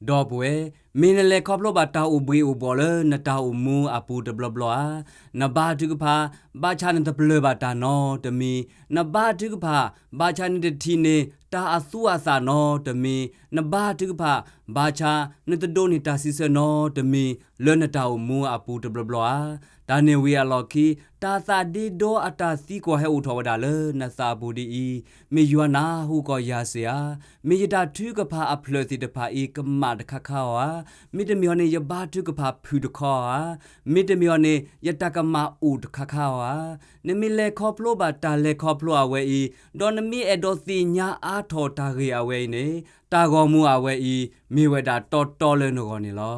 ดอบเวมีนเลคอบโลบาตาอุบรีอุบอลนตาอุมูอาปูตบลบลานบาตุกพาบาชานตบลบาตานอตมีนบาตุกพาบาชานตทีเนตาอสุอาสานอตมีนบาตุกพาบาชานตโดนิตาซิเซนอตมีเลนตาอุมูอาปูตบลบลาตาเนวีอาลอคีตาซาดีโดอัตาซีกว่าให้อุทวดาเลนซาบูดีมียนาหูก็ยาเสียมียดาทุกพาอัพเลติตพาอีกมาดคาคาวามิตรมีอเนยบาทุกพาพูดคอมิตรมีอเนยตากมาอุดคาคาวานมิเลคอพโลบาตาเลคอพโลอเวอีดอนมีเอโดซีญาอาทอตาเรียเวเนตากอมูอเวอีมีเวดาตอตอเลนกอนี่ลอ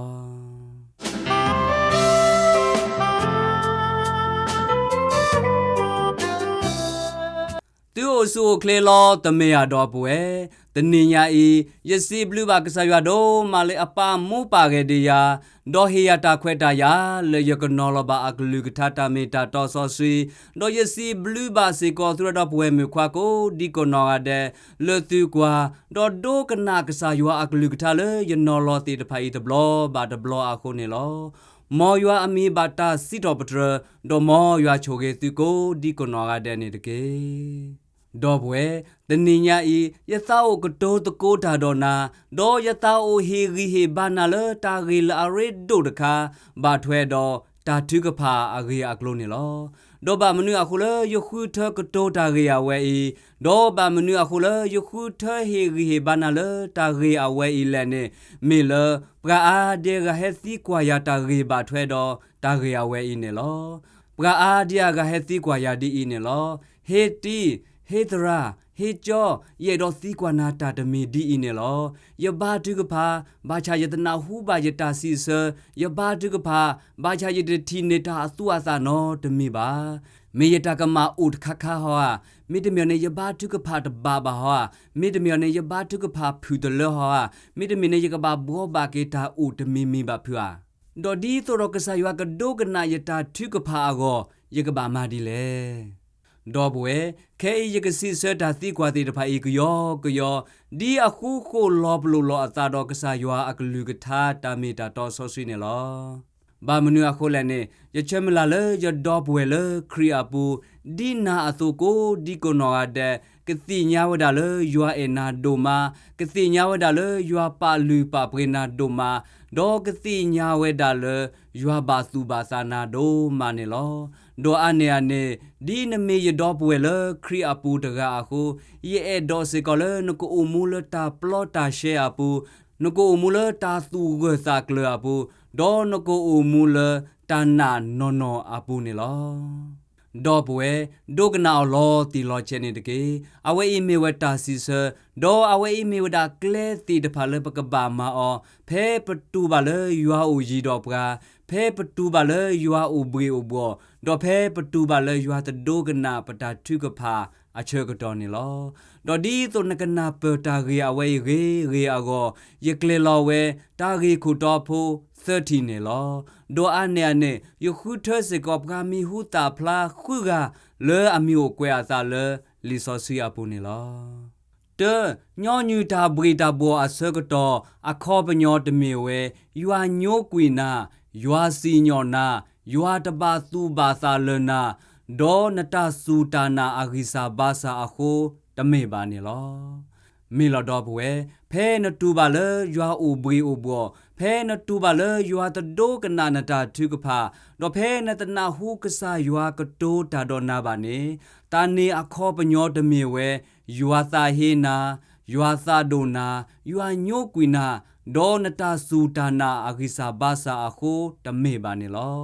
ตูสูเคลลอตเมียดอปเวตนิญาอียสีบลูบากษายาโดมาเลอปามูปาเกดียาดอเฮียตาเควตายาเลยกนอลบาอักลุกทาตาเมตาตอซอซีดอยสีบลูบาสิกอตุรดอปเวมควาโกดิกนออาเดเลตุกว่าดอโดกนากษายาอักลุกทาเลยนอลอติตไพตบลอบาดบลออาโคเนลอมอยัวอมีบาตาซิดอปตรดอมอยัวโชเกตุโกดิกนออาเดเนตเกดอบเวตนิญาอียะซาโอกโตตโกดาดอนาดอยะซาโอเฮรีเฮบานาเลตารีลาเรโดตคาบาทเวดอตาทุกพาอาเรียอักโลเนลอดอบามนุอะคุเลยคุเทกโตตาเรียเวอีดอบามนุอะคุเลยคุเทเฮรีเฮบานาเลตาเรียเวอีเลเนเมเลปราอาเดกะเฮซีกวายาตาเรีบาทเวดอตาเรียเวอีเนลอปราอาเดียกะเฮซีกวายาดีอีเนลอเฮตีเฮตราเฮจอเยดอซีกวานาตาตมีดีอินเนลอยบาตุกพาบาชายตนาหูบายตาซีเซยบาตุกพาบาชายตทีเนตาสุอาสานอตมีบาเมยตากมาอุดคาคาฮวามิตรเมียในยบาตุกพาตบาบาฮวามิตรเมียในยบาตุกพาพูดเลฮวามิตรเมียในยกบาบัวบาเกตาอุดมีบาพัวดอดีตรกษายวากโดกนายตาทุกพาอโกยกบามาดีเลดอบเวเคยกสิเสดาติกว่าติตพาอีกยอกยอดีอะคูโคลอบลุลอตาดอกษายัวอักลุกทาตามีตาตอซอซิเนลอบามนุอะโคแลเนยะเชมลาเลยะดอบเวเลครีอาปูดีนาอะตุโกดีโกนออาเดกติญาวดาเลยัวเอนาโดมากติญาวดาเลยัวปาลูปาเปรนาโดมาดอกติญาวดาเลยัวบาสุบาสานาโดมาเนลอดออันเนอเนดีนเมยดอบเวเลครีอาปูตกะอะโคเยเอดอสิกอเลนโกอุมูลตาปลอตาเชอาปูนโกอุมูลตาสูเกซากเลอาปูดอนโกอุมูลตานานอนออาปูเนลอดอบเวดกนาอลอติลอเชเนตเกอเวอีเมวตาซิเซดออเวอีเมวดาเคลติตพาเลปกบามาอเพปตูบาเลยัวอูจีดอปกาเพปตูบาเลยัวอูบรีอูบอดอเพปตูบาเลยัวตะโดกนาปตาทุกพาအချေကတော်နေလောဒေါ်ဒီတုန်ကနာပတာရီအဝဲရီအကောယကလေလောဝဲတာရီခုတော်ဖို့30နေလောဒေါ်အနေနဲ့ယခုထစကောပကမီဟူတာဖလာခုကလဲအမျိုးကွဲအစားလဲလီဆောစီအပူနေလောတေညောညူတာဘရီတာဘောအစကတော်အခောပညောတမီဝဲယွာညိုကွီနာယွာစီညောနာယွာတပါသူပါစာလနာဒေါ်နတဆူတာနာအဂိစာဘာစာအခုတမေပါနေလောမေလတော့ဘွယ်ဖဲနတူပါလေယွာအိုဘွေအိုဘောဖဲနတူပါလေယွာတဒိုကနာနတာထုကဖာတော့ဖဲနတနာဟုကဆာယွာကတိုးတာတော့နာပါနေတာနေအခောပညောတမေဝဲယွာသာဟေနာယွာသာဒိုနာယွာညိုကွီနာဒေါ်နတဆူတာနာအဂိစာဘာစာအခုတမေပါနေလော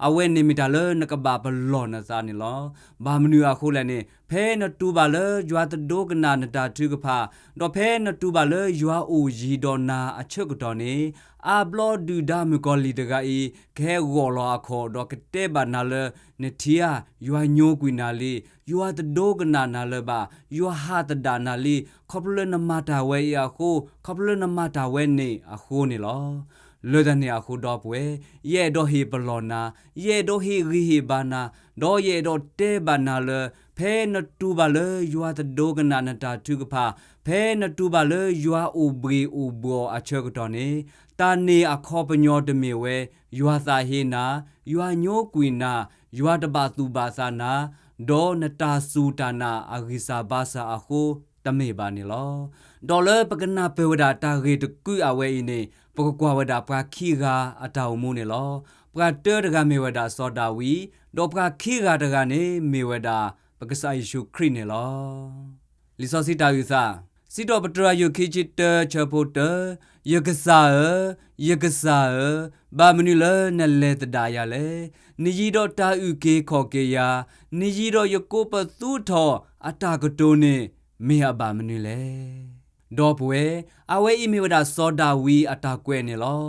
အဝဲနေမီတာလနကဘာဘလောနစာနေလောဘာမနူအခုလည်းနေဖဲနတူပါလေယွာတဒိုကနာနတာထုကဖာတော့ဖဲနတူပါလေယွာအိုရီဒေါ်နာအချက်ကတော့နေအဘလောဒူဒါမကောလီတကဤခဲဂောလောအခေါ်တော့ကတဲ့ဘာနာလေနေတီယာယွာညိုကွီနာလီယွာတဒိုကနာနာလေဘာယွာဟာတဒါနာလီခေါပလနမတာဝဲအခုခေါပလနမတာဝဲနေအခုနေလော လေဒနီအခုတော့ပွဲရဲ့တော့ဟေဘလောနာရဲ့တော့ဟေရီဟေဘာနာတော့ရဲ့တော့တဲဘာနာလေဖဲနတူပါလေယွာတဒိုကနာနတာထုကဖာဖဲနတူပါလေယွာအိုဘရီအိုဘောအချေကတော့နေတာနေအခေါ်ပညောတမေဝဲယွာသာဟေနာယွာညိုကွီနာယွာတပါသူပါစာနာဒေါ်နတာဆူတာနာအဂိစာဘာစာအခုတမေပါနေလောဒေါ်လပကနာပေဝဒတာရေတကူအဝဲအင်းပကကွာဝဒပကခီဂါအတောင်မှုနေလောပကတဲတကမေဝဒစောတာဝီဒေါ်ပကခီဂါတကနေမေဝဒပကစာယေရှုခရစ်နေလောလီစောစီတာယူစာစီတော်ပတရာယုခိချစ်တချဖို့တယကစာဘာမနူလနလေတဒါရလေနီကြီးတော့တာဥကေခေါ်ကေယာနီကြီးတော့ယကိုပသူထောအတာကတိုးနေမေဟဘာမနူလေဒေါ်ပွဲအဝဲအီမီဝဒစောဒါဝီအတာကွဲနေလော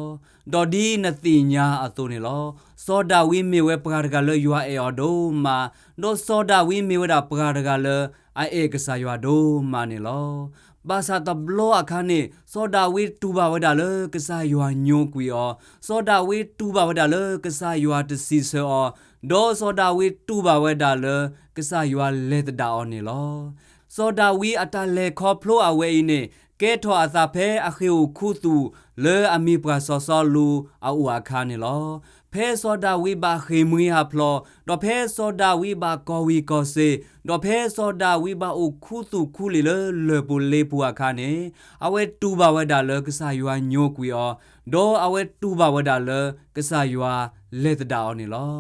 ဒေါ်ဒီနတိညာအသွနေလောစောဒါဝီမေဝဲပကာကလေယွာအေအော်ဒိုမာဒေါ်စောဒါဝီမေဝဒပကာကလေအိုင်အေကဆာယွာဒိုမာနေလောဘာသာတဘလောအခါနေစောဒါဝေတူဘာဝဒါလကစားယွာညိုကွီအောစောဒါဝေတူဘာဝဒါလကစားယွာတစီဆောဒေါ်စောဒါဝေတူဘာဝဒါလကစားယွာလက်တဒါအောနေလောစောဒါဝေအတလေခေါဖလိုအဝဲနေကဲထောအသာဖဲအခီခုတူလေအမီပရာဆောဆောလူအူအခါနေလောဖဲစောဒါဝိဘာခေမွေဟာဖလောဒေါ်ဖဲစောဒါဝိဘာကောဝီကောစေဒေါ်ဖဲစောဒါဝိဘာအိုခုတူခုလီလေပူလေပူအခါနေအဝဲတူဘာဝဒါလကစားယွာညိုကွီအောဒေါ်အဝဲတူဘာဝဒါလကစားယွာလက်တဒါအောနေလော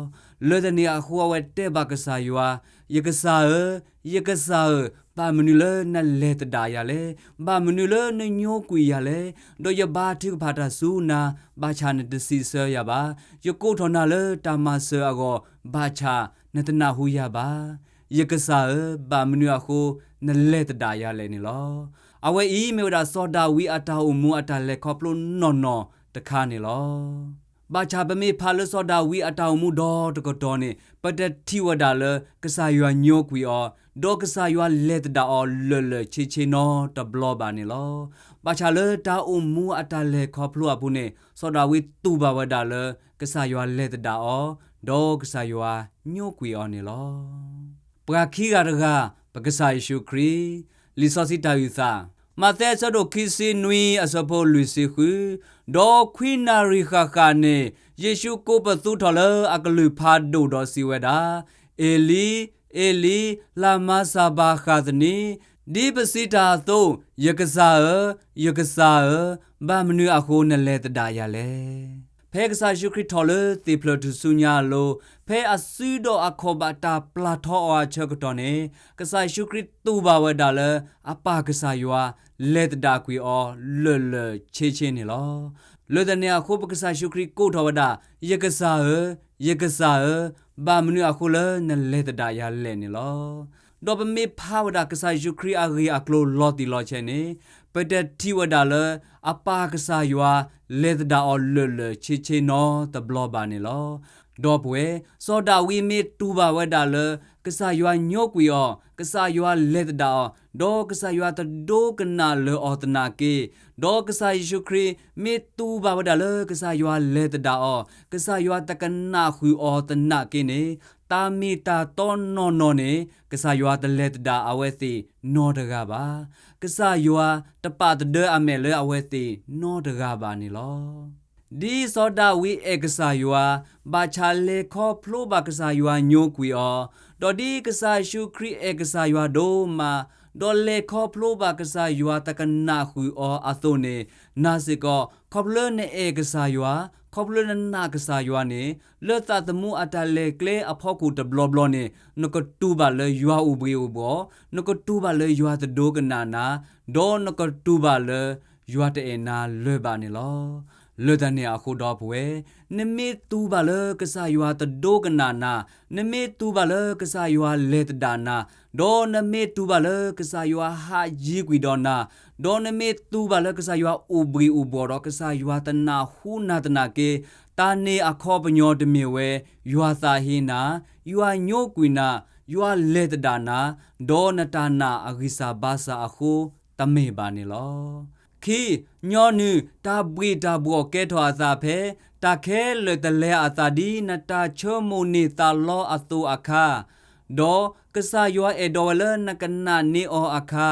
လေဒနီအခုအဝဲတဲဘာကစားယွာယကစားဘာမနူလနလေတဒါရလေဘာမနူလနညိုကွီရလေဒေါ်ယဘာတိဖာတာဆူနာဘာချာနတစီဆရပါယကိုထောနာလေတာမဆာအောဘာချာနတနာဟူရပါယကစားဘာမနူအခုနလေတဒါရလေနေလောအဝဲအီမေဝဒါစောဒါဝီအတာအမူအတာလေခေါပလိုနော်တခါနေလောဘာချာပမေဖာလစောဒါဝီအတာအမူဒေါ်တကတော့နေပတတိဝဒါလကစားယွာညိုကွီအောဒေါကစားယွာလက်ဒါအောလေချေနော်တဘလောပါနေလောဘာချာလေတာအမူအတာလေခေါပလိုအပူနေစောဒါဝီတူဘာဝဒါလကစားယွာလက်ဒါအောဒေါကစားယွာညိုကွီအောနေလောပရာခိဂရကပကစားယေရှုခရစ်လီစောစီတာယူသာမသက်ဆဒိုခိစီနွီအစပိုလူစီခုဒေါခွီနာရီခခာနေယေရှုကိုပသူထော်လအကလူဖာဒိုဒေါ်စီဝဒါအေလီလာမဆာဘာခါဒနီဒီပစီတာသောယကစားဘာမနူအခုနလေတဒါရလေဖဲကစားရှုခရစ်ထော်လသေဖလတူဆုညာလိုဖဲအဆူဒိုအခောဘတာပလာထောအချက်ကတော့နေကစားရှုခရစ်တူဘာဝဒါလအပကစားယွာလက်တဒါကွီအောလေချေနေလောလေဒနေအခုပကစားရှုခရစ်ကိုထောဝဒါယကစားဘာမနူအခုလနလေတဒါရလဲနေလောဒေါ်ပမေဖာဝဒါကစားရှုခရစ်အဂီအကလိုလော်တီလော်ချေနေပတတိဝဒါလအပါကစားယွာလေတဒါအောလေချေနော်တဘလောဘာနေလောဒေါ်ပွဲစောဒါဝီမေတူဘာဝဒါလကစားယွာညိုကွီအောကစားယွာလေတဒါဒေါ်ကစားယွာတဒိုကနာလောအောတနာကေဒေါ်ကစားယေရှုခရစ်မေတူဘာဝဒါလကစားယွာလေတဒါအောကစားယွာတကနာခူအောတနာကေနေတာမီတာတောနော်နေကစားယွာတလေတဒါအဝဲစီနော်တကပါကစားယွာတပတဒအမဲလေအဝဲစီနော်တကပါနေလောဒီစောဒါဝီအေကစားယွာဘာချာလေခေါဖလိုဘာကစားယွာညိုကွီအောဒေါ်ဒီကစားရှုခရစ်အေကစားယွာဒိုမာဒေါ်လေခေါဖလိုဘာကစားယွာတကနာခူအောအသုနေနာစီကောခေါဖလနေအေကစားယွာခေါပလနနာကစားယွာနေလောတတမှုအတလေကလေအဖောက်ကူတဘလဘလနေနကတူပါလေယွာဥဘေဥဘောနကတူပါလေယွာတဒိုကနာနာဒေါ်နကတူပါလေယွာတေနာလွေပါနေလောလွတ်တဲ့အခုတော့ပွဲနမေတူပါလေကစားယွာတဒိုကနာနာနမေတူပါလေကစားယွာလေတဒါနာဒေါ်နမေတူပါလေကစားယွာဟာဂျီကွီဒေါနာဒေါ်နမေတူပါလေကစားယွာဥဘရီဥဘောတော့ကစားယွာတနာဟူနာတနာကေတာနေအခောပညောတမေဝဲယွာသာဟိနာယွာညိုကွီနာယွာလေတဒါနာဒေါ်နတာနာအဂိစာဘာစာအခုတမေပါနေလောခီ ညောနုတာဘွေတာဘောကဲထောအစာဖဲတာခဲလေတလဲအစာဒီနတာချောမုန်နေတာလောအတူအခါဒေါကဆာယောအေဒေါ်လနကနာနေအောအခါ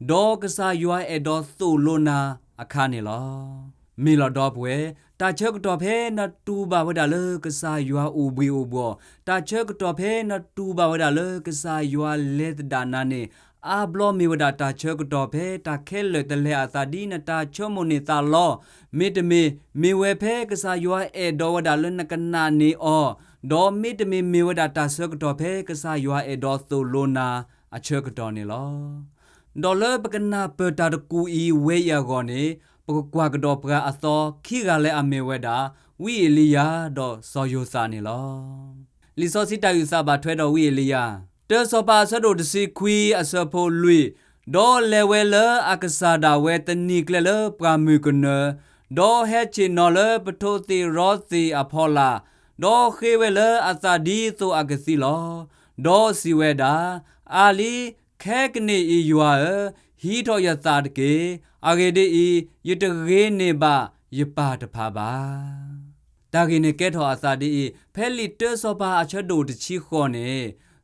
ဒေါကဆာယောအေဒေါ်သုလိုနာအခါနေလောမီလောတော့ပွဲတာချေကတော့ဖဲနတူပါဝဒါလေကဆာယောအူဘီအိုဘောတာချေကတော့ဖဲနတူပါဝဒါလေကဆာယောလက်ဒါနာနေအာဘလောမီဝဒတာချေကတော့ဖဲတာခဲလေတလဲအသာဒီနတာချောမုန်နေတာလောမေတမေဝဲဖဲကဆာယောအေဒေါ်ဝဒါလေနကနာနေအောဒေါ်မေတမေဝဒတာဆကတော့ဖဲကဆာယောအေဒေါ်သုလိုနာအချေကတော့နေလောဒေါ်လပကနာပတာတကူဤဝဲရကောနေပကွာကတော့ပကအသောခိကလည်းအမေဝဲတာဝီအလီယာတော့စောယိုစာနေလောလီစောစီတယူစာပါထွဲတော်ဝီအလီယာတေစောပါဆဒိုတစီခွီအစဖိုလွီဒေါ်လေဝဲလအကဆာဒါဝဲတနီကလပကမူကနဒေါ်ဟဲချီနော်လပထိုတီရောစီအဖောလာဒေါ်ခေဝဲလအသာဒီဆိုအကစီလောဒေါ်စီဝဲတာအာလီခဲကနေဤယွာဟီထောယသာတကေအဂေဒီယတရေနေပါယပါတဖာပါတာဂိနေကဲထောအသာဒီဖဲလီတေဆောပါအချဒိုတချီခေါ်နေ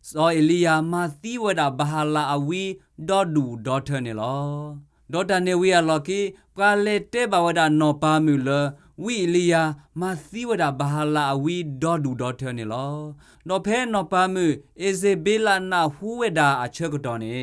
ဇောအလီယာမာသီဝဒဘာဟာလာအဝီဒေါ်ဒူဒေါ်ထနေလောဒေါ်တနေဝီယာလော်ကီပကလေတေဘဝဒနောပါမူလဝီလီယာမာသီဝဒဘာဟာလာအဝီဒေါ်ဒူဒေါ်ထနေလောနော်ဖဲနော်ပါမူအဇေဘေလာနာဟူဝဒအချကတော်နေ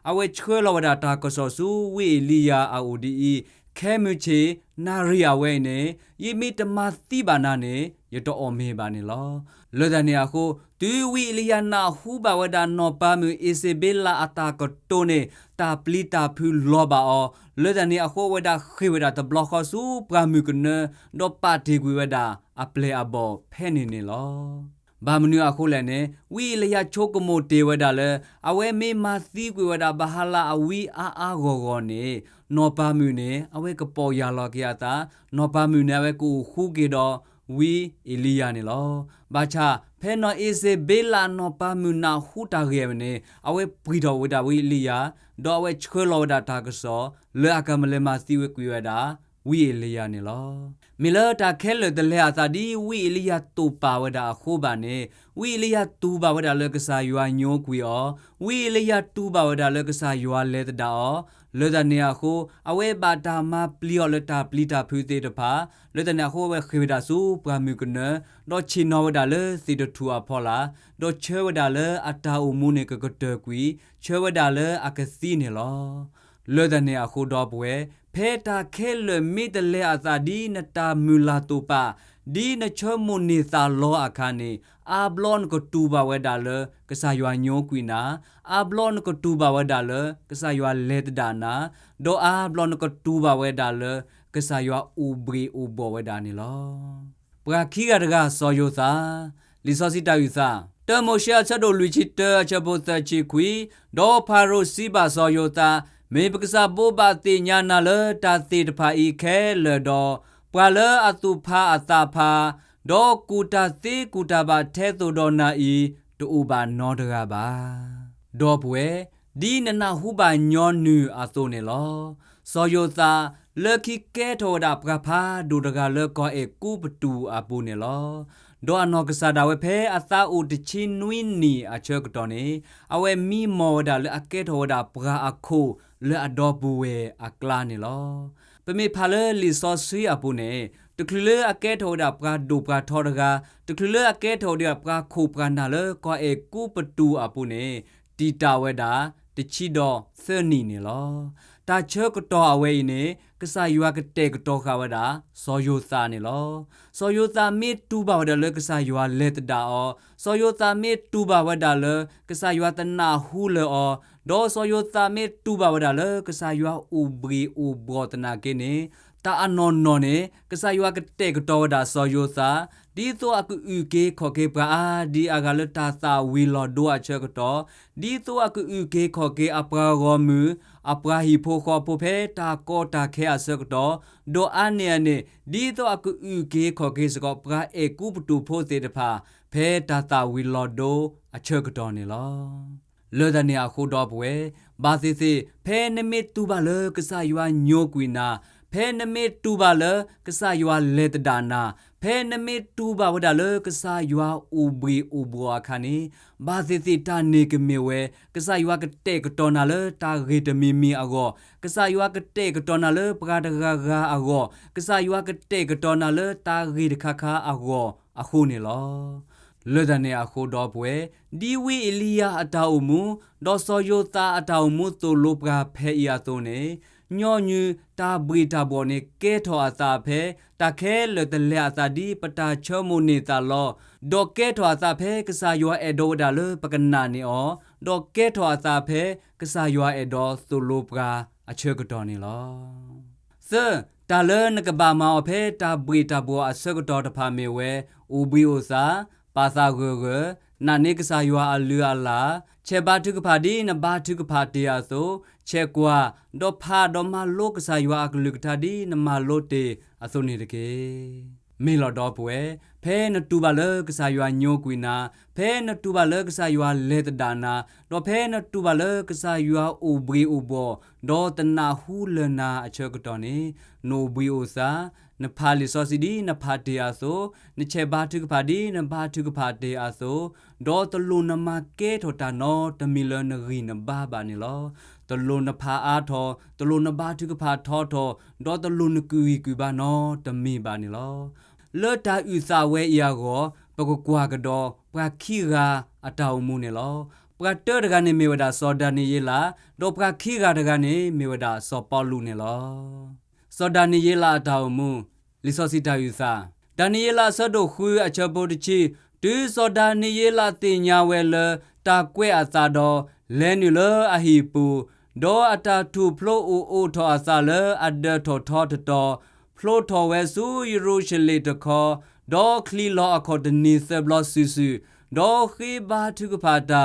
အဝဲချွေလောဝဒတာကဆောဆူဝီလီယာအိုဒီခဲမူချေနာရီယာဝဲနေယီမီတမသီဘာနာနေရတော့အမေပါနေလောလောဒနီယာကိုတူဝီလီယာနာဟူဘဝဒနောပါမူအဇေဘေလာအတာကတိုနေတာပလီတာဖူလောဘာအောလောဒနီယာကိုဝဒခေဝဒတဘလခဆူပရမူကနဒေါ်ပါတီကွေဝဒအပလေအဘောဖဲနေနေလောဘာမနူအခုလည်းနေဝီလျာချိုကမိုတေဝဒါလေအဝဲမေမာသီကွေဝဒါဘာဟာလာအဝီအာဂောဂောနေနောပါမူနေအဝဲကပေါ်ရလောကရတာနောပါမူနေဝဲကိုခုကေတော့ဝီအီလီယာနေလောဘာချဖဲနော်အေစေဘေလာနောပါမူနာဟူတာရဲနေအဝဲပရီတော်ဝဒါဝီလီယာဒေါ်ဝဲချွေလောဒါတာကစောလဲအကမလဲမာသီဝဲကွေဝဒါဝီလီယာနေလောမီလာတာခဲလတလဲအသာဒီဝီလီယာတူပါဝဒါခိုးပါနေဝီလီယာတူပါဝဒါလကစားယွာညိုကွီအောဝီလီယာတူပါဝဒါလကစားယွာလဲတဒါအောလောဒနေအခုအဝဲပါတာမပလီယောလတာပလီတာဖူသေးတဖာလောဒနေအခုဝဲခေဝဒါစုပရမီကနတော့ချီနောဝဒါလေစီတထူအဖောလာတော့ချဲဝဒါလေအတာအမှုနေကကတကွီချဲဝဒါလေအကစီနေလောလောဒနေအခုတော့ပွဲဖဲတာခဲလမီတလေအသာဒီနတာမူလာတူပါဒီနချမုန်နေသာလောအခါနေအာဘလွန်ကိုတူပါဝဲဒါလကဆာယွာညိုကွီနာအာဘလွန်ကိုတူပါဝဲဒါလကဆာယွာလက်ဒါနာဒိုအာဘလွန်ကိုတူပါဝဲဒါလကဆာယွာဥဘရီဥဘောဝဲဒါနေလောပရာခိကတကဆောယိုသာလီဆောစီတာယူသာတမိုရှာချက်တို့လူချစ်တချဘတ်ချီကွီဒေါ်ဖာရိုစီဘာဆောယိုသာမေပကစားဘောဘာတိညာနာလတာတိတဖာဤခဲလတော့ပွာလအတုဖာအတာဖာဒေါ်ကူတာတိကူတာဘာထဲသို့တော်နာဤတူဘာနောတကပါဒေါ်ပွဲဒီနနာဟုဘာညောနူအသုနေလောစောယိုသာလခိကဲထောဒါပကဖာဒူတကလကောအေကူပတူအပူနေလောဒေါ်အနောကစားဒါဝဲဖဲအသာဥတချင်းနွိနီအချေကတော်နေအဝဲမီမောဒါလအကဲထောဒါပကာအခုလဲအဒေါ်ဘူဝဲအကလာနေလောပမေဖာလေလီစောဆွေအပူနေတကလအကဲထောဒါပကာဒူပကာထောဒကတကလအကဲထောဒါပကာခုပကနာလေကောအေကူပတူအပူနေတီတာဝဲဒါတချီတော်သနီနေလောတာချေကတော်အဝဲနေကဆာယွာကတဲ့ကတော်ခဝဒါစောယိုသာနေလောစောယိုသာမေတူပါဝဒါလေကဆာယွာလက်တဒါအောစောယိုသာမေတူပါဝဒါလေကဆာယွာတနာဟူလေအောဒေါ်စောယိုသာမေတူပါဝဒါလေကဆာယွာဥဘရီဥဘောတနာကေနေတာအနော်နော်နေကဆာယွာကတဲ့ကတော်ဒါစောယိုသာဒီတော့အကူဥကေခေါ်ကေပါဒီအဂလတာသာဝီလောဒိုအချက်တော့ဒီတော့အကူဥကေခေါ်ကေအပရာဂောမူအပရာဟီဖိုခေါ်ပိုဖဲတာကောတာခဲအစကတော့ဒိုအနေနေဒီတော့အကူဥကေခေါ်ကေစကောပရာအေကူပတူဖိုသေးတဖာဖဲတာသာဝီလောဒိုအချက်ကတော့နေလောလောဒနေအခုတော့ပွဲဘာစီစီဖဲနမီတူပါလကဆာယွာညိုကွီနာဖ นเมตูบาเลกษายัวเลตดานาเพนเมตูบาวดาเลกษายัวอูบีอูบัวคานีบาซิซิตานีกเมเวกษายัวกเตกตอนาเลตาเรตมีมีอากอกษายัวกเตกตอนาเลปราดกากาอากอกษายัวกเตกตอนาเลตาเรดคาคาอากออะคูนีลอเลดาเนอะโคดอปเวดีวีเอลียาอะตาอุมูดอซอโยตาอะตาอุมูโตโลปราเพอียาโตเนညောညူတာဘရီတာဘောနေကဲထောအသာဖဲတခဲလတလဲအသာဒီပတာချောမုနေတာလောဒေါ်ကဲထောအသာဖဲကစားရွာအဒိုဒါလပကနာနေအောဒေါ်ကဲထောအသာဖဲကစားရွာအဒေါ်ဆိုလိုပရာအချေကတော်နေလောစတာလနကဘာမောဖဲတာဘရီတာဘောအစကတော်တဖာမေဝဲဥဘီအိုစာပါစာဂဂနာနေကစားရွာအလူအလာเชบาทุกพาดีนบาทุกพาเตียโซเชกว่าดอพาดอมาโลกสายว่าอักลุกทาดีนมาโลเตอโซเนตเกเมลอดอปเวเพนตูบาเลกสายว่าโยกวินาเพนตูบาเลกสายว่าเลตดานาดอเพนตูบาเลกสายว่าอูบรีอูบอดอตนาฮูเลนาอเชกตอนีโนบรีโอซานพาลิซอซิดีนพาเตียโซนเชบาทุกพาดีนบาทุกพาเตียโซดอตลุนมาเกทอตานอตมิลนรีนบาบานิลอตลุนพาอาทอตลุนบาทุกพาทอทอดอตลุนกุยกุบานอตมีบานิลอเลตาอุซาเวอียาโกปกกวากดอปราคีราอตาวมูนิลอปราเตอร์ดกานิเมวดาซอดานิเยลาดอปราคีราดกานิเมวดาซอปอลูนิลอซอดานิเยลาตาวมูลิซอซิตาอุซาดานิเยลาซอดคุยอชโบดิชีดูซอดานิเยลาติญาเวลตาเกวอาซาดอเลนิเลอะฮีปูดออะตาทูโพลโอทออาซาเลอะเดทอทอตอโพลทอเวซูยูโรชเลตคอดอคลีลออะคอดนีเซบลอซูซูดอคีบาทุกพาตา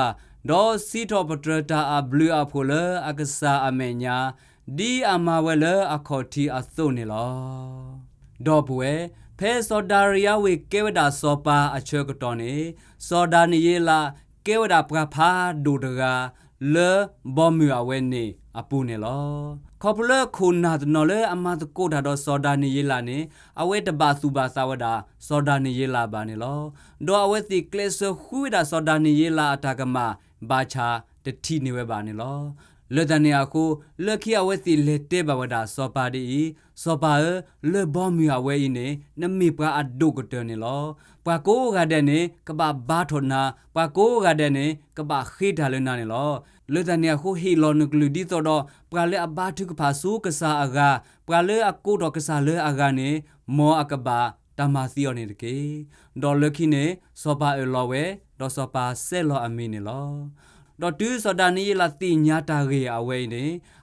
ดอซีทอปตรตาอะบลูอะโพเลอะกษาอะเมญาดีอะมาเวลอะคอทีอะโซเนลอดอปเวเพซอดาริยาเวเกวดาซอปาอเชกตอนีซอดานิเยลาเกวดาปราพาดูดกาเลบอมืออเวนีอปูเนลอขอบเลคุณนาตนอเลอมาตโกดาดอซอดานิเยลาเนอเวตบาสุบาสาวดาซอดานิเยลาบาเนลอดออเวติเคลซฮูดาซอดานิเยลาอตากมาบาชาตทีเนเวบาเนลอเลดาเนียคูเลคีอเวติเลเตบาวดาซอปาดีซอปาเลบอมืออเวอิเนนมีปราอดุกเตเนลอปาโกกาเดเนกบาบาทนาปาโกกาเดเนกบาขีดาเลนาเนลอเลดาเนียคูฮีลอนกลูดิโตดอปราเลอบาทุกพาสูกษาอากาปราเลอกูดอกษาเลอากาเนมออากบาตามาซิโอเนตเกดอเลคีเนซอปาเอลอเวดอซอปาเซลออามีเนลอดอดูสดานีลาติญาตาเรอเวเน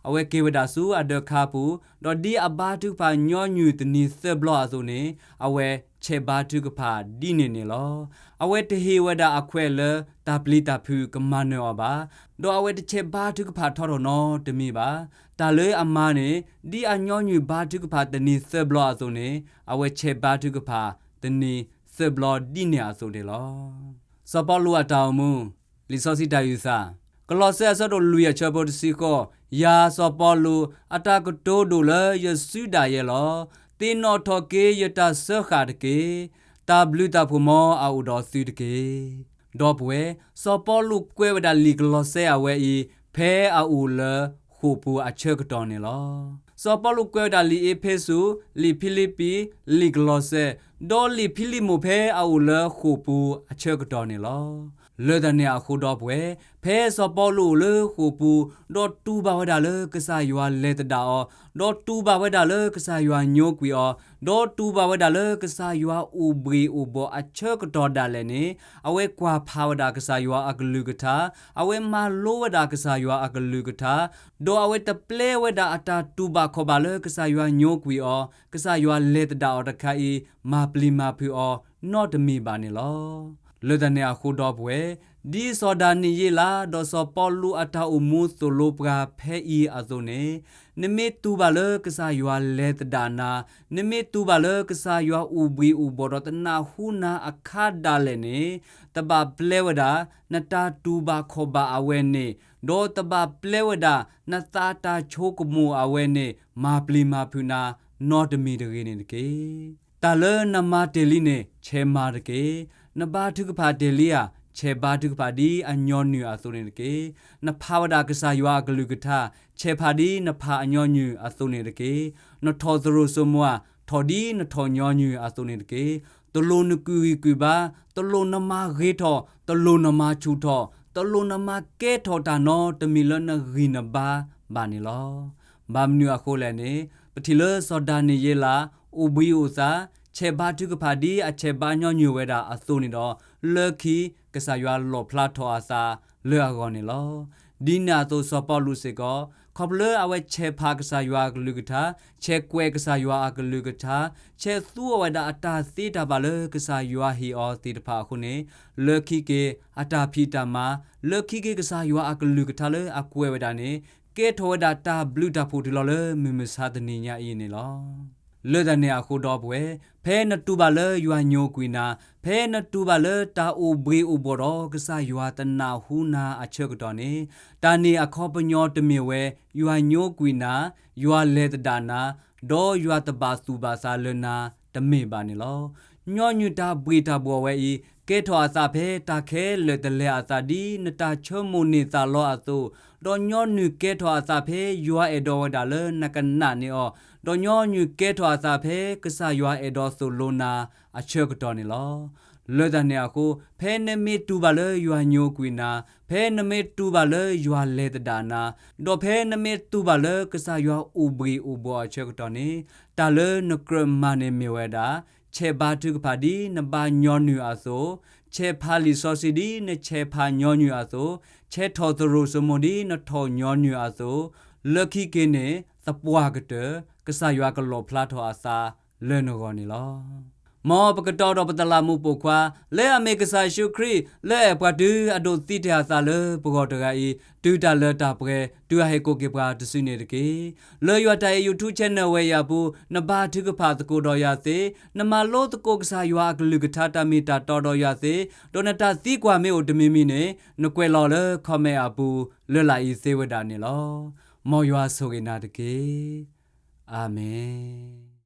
อเวเกวดาสูอเดคาปูดอดีอบาทุพาญอญูตนีเซบลออาโซเนอเวเชบาทุกพาดีเนเนลออเวเตเฮวดาอควเลตาปลิตาพูกมาเนอบาดออเวเตเชบาทุกพาทอรนอตมีบาตาเลอมาเนดีอะญอญูบาทุกพาตนีเซบลออาโซเนอเวเชบาทุกพาตนีเซบลอดีเนอาโซเดลอซอปอลูอะตาวมูลิซอซิตายูซากลอเซซอดลุยชบดซิโกยาซอปอลูอะตากโตโดเลยสุดาเยลอตินอทอเกยตาเซขาดเกตาบลูตาพูมออาอุดอซิดเกดอปเวซอปอลูเกวดาลิกลอเซอเวอีเพอาอูเลคูปูอะเชกตอเนลอซอปอลูเกวดาลิเอเพซูลิฟิลิปีลิกลอเซดอลิฟิลิโมเพอาอูเลคูปูอะเชกตอเนลอเลดาเนียคูดอปเวเพซอปอลูเลคูปูดอตูบาวดาเลกษายัวเลตดาอดอตูบาวดาเลกษายัวโยกวีอดอตูบาวดาเลกษายัวอูบรีอูบออะเชกตอดาเลเนอเวกว่าภาวดากษายัวอะกลูกทาอเวมาโลวดากษายัวอะกลูกทาดออเวตะเปลวดาอะตาตูบาขอบาเลกษายัวโยกวีอกษายัวเลตดาอตะคาอีมาปลีมาพูอนอตมีบาเนลอเลดาเนียคูดอปเวดีซอดานีเยลาดอซอปอลูอะตาอุมูโซโลปราเพอีอาโซเนนิเมตูบาเลกษายัวเลตดานานิเมตูบาเลกษายัวอูบรีอูบอดตนาฮูนาอะคาดาเลเนตบาเปลวดานตาตูบาขอบาอเวเนดอตบาเปลวดานตาตาโชกมูอเวเนมาปลีมาพูนา not me the gain ke tala nama deline che mar ke na ba thu pa delia che ba thu pa di anyon nu asonin ke na phawada kasa ywa glugata che pha di na pha anyon nu asonin ke no thozro somwa thodi na thonyon nu asonin ke tolo nu ku ba tolo nama ge tho tolo nama chu tho tolo nama ke tho ta no tmilo na gina ba ni lo ba mnu a kho le ne patilo soda ni ye la ubi usa che ba tu ka pha di a che ba nyo nyu we da a so ni do lucky ka sa ywa lo phla tho asa le a go ni lo di na to so pa lu se ko khop le a we che pha ka sa ywa lu ka tha che kwe ka sa ywa a ka lu ka tha che su a we da ata si ta ba le ka sa ywa hi o ti ta pha khu ne lucky ke ata phi ta ma lucky ke ka sa ywa a ka lu ka tha le a kwe we da ne ke tho da ta blue da phu ti lo le mi mi sa de ni nya yi ni lo le da ne a khu do bwe phe na tu ba le ywa nyo kwi na phe na tu ba le ta o bwe o bo ro ka sa ywa ta na hu na a che ko do ne ta ni a kho pa nyo de mi we ywa nyo kwi na ywa le da na do ywa ta ba su ba sa le na de mi ba ni lo nyo nyu ta bwe ta bo we yi ke tho a sa phe ta khe le de le a sa di na ta chho mo ni sa lo a so do nyo nu ke tho a sa phe ywa e do da le na ka na ni o do nyo nu ke tho a sa phe ka sa ywa e do so lo na a che ko do ni lo le da ne a ko phe ne me tu ba le ywa nyo kwi na phe ne me tu ba le ywa le da na do phe ne me tu ba le ka sa ywa u bri u bo a che ko do ni ta le no kra ma ne me we da che ba tu ka pa di na ba nyo nu a so che pha li so si di ne che pha nyo nu a so che tho to ro so mo di na tho nyo nu a so lucky ke ne sa pwa ka te ka sa ywa ka lo phla tho a sa le no go ni loမောပကတော့တော့ပတလာမှုပုခွာလဲအမေကဆာရှုခရီလဲပကဒူအဒိုတိတဟာစာလပကောတကဤဒူတာလတာပကေဒူဟေကိုကေပွားတဆုနေတကေလဲရတိုင် YouTube channel ဝဲရဘူးနဘာထုကဖာတကိုတော်ရစေနမလို့တကိုကဆာယွာကလူကထာတမီတာတော်တော်ရစေဒေါနတာစီကွာမေကိုတမီမီနေနကွယ်လော်လဲခေါမေအဘူးလွတ်လာဤစေဝဒနေလောမောယွာဆိုကေနာတကေအာမင်